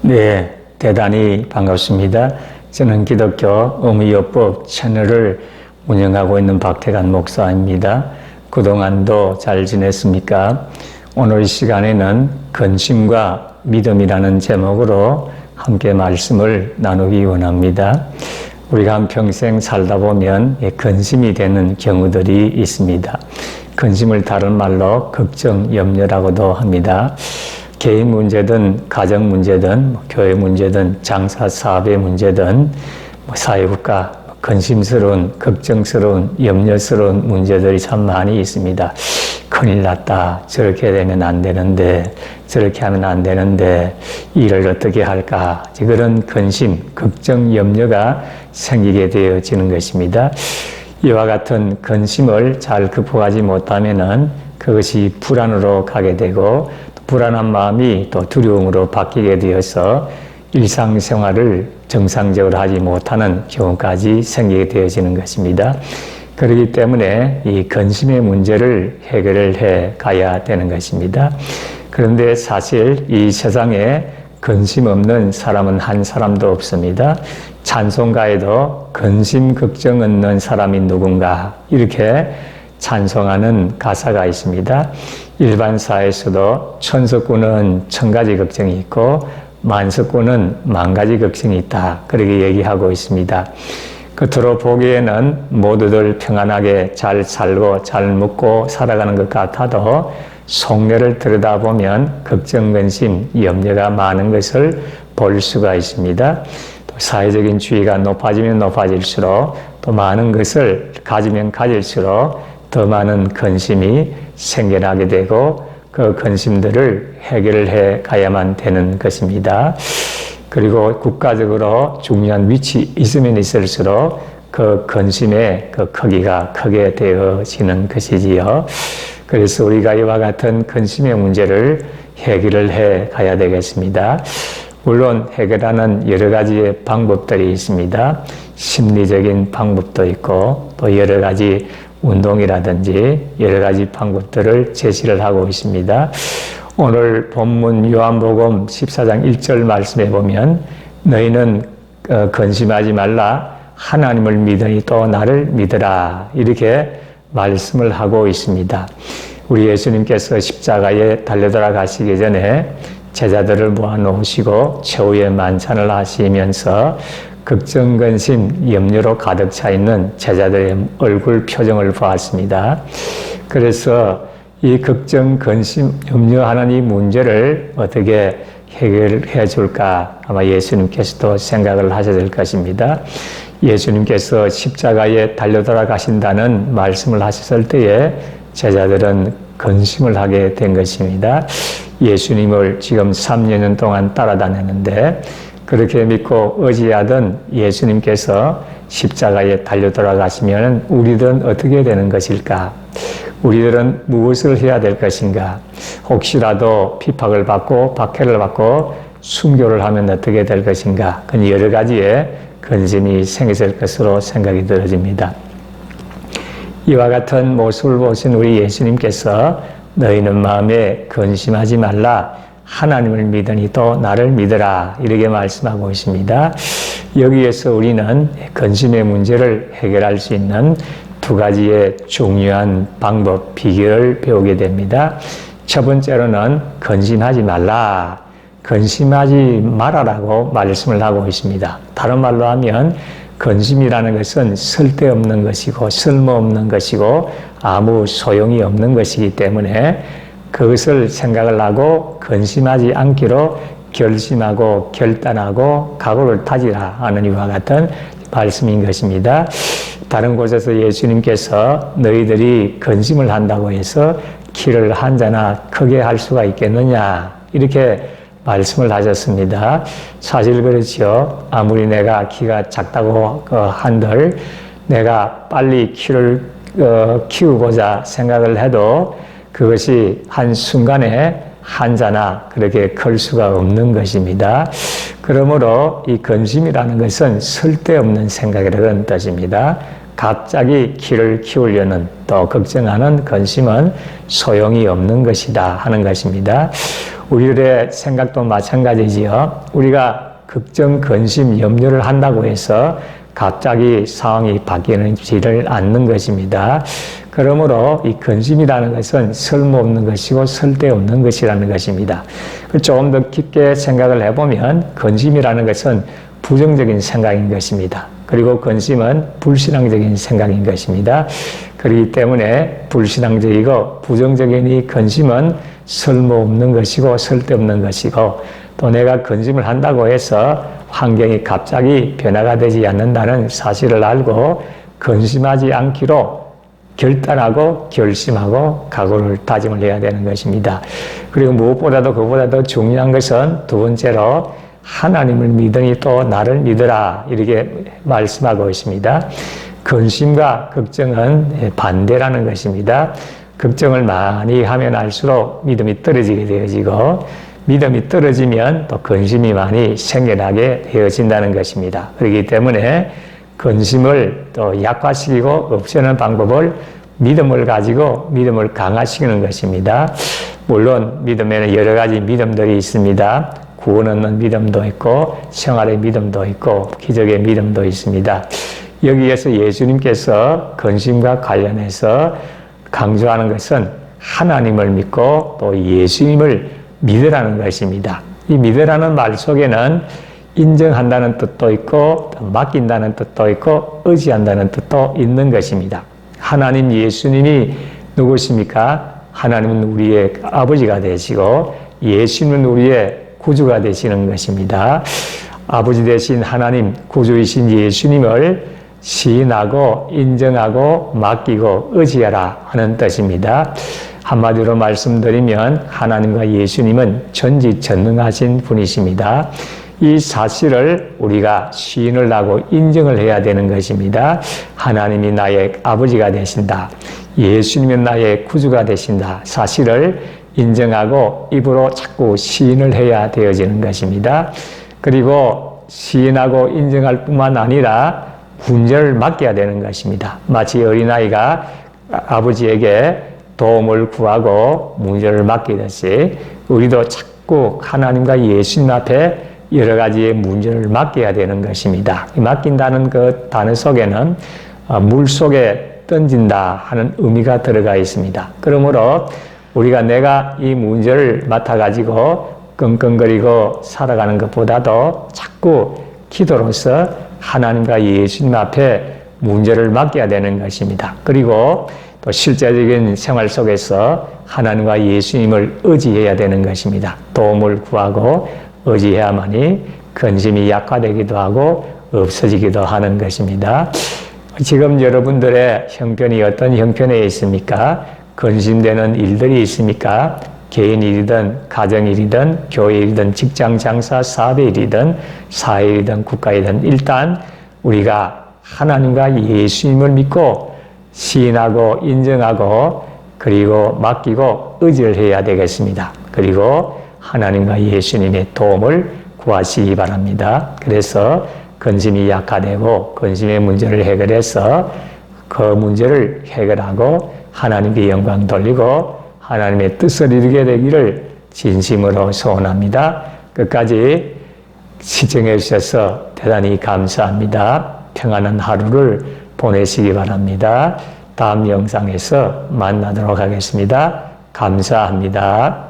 네, 대단히 반갑습니다. 저는 기독교 의무요법 채널을 운영하고 있는 박태관 목사입니다. 그동안도 잘 지냈습니까? 오늘 시간에는 근심과 믿음이라는 제목으로 함께 말씀을 나누기 원합니다. 우리가 한평생 살다 보면 근심이 되는 경우들이 있습니다. 근심을 다른 말로 걱정, 염려라고도 합니다. 개인 문제든 가정 문제든 교회 문제든 장사 사업의 문제든 사회국가 근심스러운 걱정스러운 염려스러운 문제들이 참 많이 있습니다. 큰일 났다. 저렇게 되면 안 되는데 저렇게 하면 안 되는데 일을 어떻게 할까. 그런 근심, 걱정, 염려가 생기게 되어지는 것입니다. 이와 같은 근심을 잘 극복하지 못하면은 그것이 불안으로 가게 되고 불안한 마음이 또 두려움으로 바뀌게 되어서 일상생활을 정상적으로 하지 못하는 경우까지 생기게 되어지는 것입니다. 그렇기 때문에 이 근심의 문제를 해결을 해 가야 되는 것입니다. 그런데 사실 이 세상에 근심 없는 사람은 한 사람도 없습니다. 찬송가에도 근심 걱정 없는 사람이 누군가 이렇게 찬송하는 가사가 있습니다. 일반사에서도 천석구는 천가지 걱정이 있고 만석구는 만가지 걱정이 있다. 그렇게 얘기하고 있습니다. 겉으로 보기에는 모두들 평안하게 잘 살고 잘 먹고 살아가는 것 같아도 속내를 들여다보면 걱정, 근심, 염려가 많은 것을 볼 수가 있습니다. 또 사회적인 지위가 높아지면 높아질수록 또 많은 것을 가지면 가질수록 더 많은 근심이 생겨나게 되고 그 근심들을 해결을 해 가야만 되는 것입니다. 그리고 국가적으로 중요한 위치 있으면 있을수록 그 근심의 그 크기가 크게 되어지는 것이지요. 그래서 우리가 이와 같은 근심의 문제를 해결을 해 가야 되겠습니다. 물론 해결하는 여러 가지의 방법들이 있습니다. 심리적인 방법도 있고 또 여러 가지 운동이라든지 여러 가지 방법들을 제시를 하고 있습니다. 오늘 본문 요한복음 14장 1절 말씀에 보면 너희는 근심하지 말라 하나님을 믿으니 또 나를 믿으라 이렇게 말씀을 하고 있습니다. 우리 예수님께서 십자가에 달려 돌아가시기 전에 제자들을 모아놓으시고 최후의 만찬을 하시면서 걱정, 근심, 염려로 가득 차 있는 제자들의 얼굴 표정을 보았습니다. 그래서 이 걱정, 근심, 염려하는 이 문제를 어떻게 해결해 줄까 아마 예수님께서도 생각을 하셔야 될 것입니다. 예수님께서 십자가에 달려 돌아가신다는 말씀을 하셨을 때에 제자들은 근심을 하게 된 것입니다. 예수님을 지금 3년 동안 따라다녔는데 그렇게 믿고 의지하던 예수님께서 십자가에 달려 돌아가시면 우리들은 어떻게 되는 것일까? 우리들은 무엇을 해야 될 것인가? 혹시라도 핍박을 받고 박해를 받고 순교를 하면 어떻게 될 것인가? 그런 여러 가지의 근심이 생겼을 것으로 생각이 들어집니다. 이와 같은 모습을 보신 우리 예수님께서 너희는 마음에 근심하지 말라 하나님을 믿으니 또 나를 믿으라 이렇게 말씀하고 있습니다. 여기에서 우리는 근심의 문제를 해결할 수 있는 두 가지의 중요한 방법, 비결을 배우게 됩니다. 첫 번째로는 근심하지 말라, 근심하지 말아라고 말씀을 하고 있습니다. 다른 말로 하면 근심이라는 것은 쓸데없는 것이고 쓸모없는 것이고 아무 소용이 없는 것이기 때문에 그것을 생각을 하고 근심하지 않기로 결심하고 결단하고 각오를 다지라 하는 이와 같은 말씀인 것입니다. 다른 곳에서 예수님께서 너희들이 근심을 한다고 해서 키를 한자나 크게 할 수가 있겠느냐 이렇게 말씀을 하셨습니다. 사실 그렇지요. 아무리 내가 키가 작다고 한들 내가 빨리 키를 키우고자 생각을 해도 그것이 한순간에 한자나 그렇게 클 수가 없는 것입니다. 그러므로 이 근심이라는 것은 쓸데없는 생각이라는 뜻입니다. 갑자기 키를 키우려는 또 걱정하는 근심은 소용이 없는 것이다 하는 것입니다. 우리들의 생각도 마찬가지지요. 우리가 걱정, 근심, 염려를 한다고 해서 갑자기 상황이 바뀌지를 않는 것입니다. 그러므로 이 근심이라는 것은 쓸모없는 것이고 쓸데없는 것이라는 것입니다. 조금 더 깊게 생각을 해보면 근심이라는 것은 부정적인 생각인 것입니다. 그리고 근심은 불신앙적인 생각인 것입니다. 그렇기 때문에 불신앙적이고 부정적인 이 근심은 쓸모없는 것이고 쓸데없는 것이고, 또 내가 근심을 한다고 해서 환경이 갑자기 변화가 되지 않는다는 사실을 알고 근심하지 않기로 결단하고 결심하고 각오를 다짐을 해야 되는 것입니다. 그리고 무엇보다도 그보다 더 중요한 것은 두 번째로 하나님을 믿으니 또 나를 믿으라, 이렇게 말씀하고 있습니다. 근심과 걱정은 반대라는 것입니다. 걱정을 많이 하면 할수록 믿음이 떨어지게 되어지고, 믿음이 떨어지면 또 근심이 많이 생겨나게 되어진다는 것입니다. 그렇기 때문에 근심을 또 약화시키고 없애는 방법을 믿음을 가지고 믿음을 강화시키는 것입니다. 물론 믿음에는 여러 가지 믿음들이 있습니다. 구원 얻는 믿음도 있고 생활의 믿음도 있고 기적의 믿음도 있습니다. 여기에서 예수님께서 근심과 관련해서 강조하는 것은 하나님을 믿고 또 예수님을 믿으라는 것입니다. 이 믿으라는 말 속에는 인정한다는 뜻도 있고 맡긴다는 뜻도 있고 의지한다는 뜻도 있는 것입니다. 하나님 예수님이 누구십니까? 하나님은 우리의 아버지가 되시고 예수님은 우리의 구주가 되시는 것입니다. 아버지 되신 하나님, 구주이신 예수님을 시인하고 인정하고 맡기고 의지하라 하는 뜻입니다. 한마디로 말씀드리면 하나님과 예수님은 전지전능하신 분이십니다. 이 사실을 우리가 시인을 하고 인정을 해야 되는 것입니다. 하나님이 나의 아버지가 되신다. 예수님은 나의 구주가 되신다. 사실을 인정하고 입으로 자꾸 시인을 해야 되어지는 것입니다. 그리고 시인하고 인정할 뿐만 아니라 문제를 맡겨야 되는 것입니다. 마치 어린아이가 아버지에게 도움을 구하고 문제를 맡기듯이 우리도 자꾸 하나님과 예수님 앞에 여러 가지의 문제를 맡겨야 되는 것입니다. 맡긴다는 그 단어 속에는 물 속에 던진다 하는 의미가 들어가 있습니다. 그러므로 우리가 내가 이 문제를 맡아가지고 끙끙거리고 살아가는 것보다도 자꾸 기도로서 하나님과 예수님 앞에 문제를 맡겨야 되는 것입니다. 그리고 또 실제적인 생활 속에서 하나님과 예수님을 의지해야 되는 것입니다. 도움을 구하고 의지해야만이 근심이 약화되기도 하고 없어지기도 하는 것입니다. 지금 여러분들의 형편이 어떤 형편에 있습니까? 근심되는 일들이 있습니까? 개인 일이든 가정 일이든 교회 일이든 직장 장사 사업의 일이든 사회 일이든 국가 일이든 일단 우리가 하나님과 예수님을 믿고 시인하고 인정하고 그리고 맡기고 의지를 해야 되겠습니다. 그리고 하나님과 예수님의 도움을 구하시기 바랍니다. 그래서 근심이 약화되고 근심의 문제를 해결해서 그 문제를 해결하고 하나님께 영광 돌리고 하나님의 뜻을 이루게 되기를 진심으로 소원합니다. 끝까지 시청해 주셔서 대단히 감사합니다. 평안한 하루를 보내시기 바랍니다. 다음 영상에서 만나도록 하겠습니다. 감사합니다.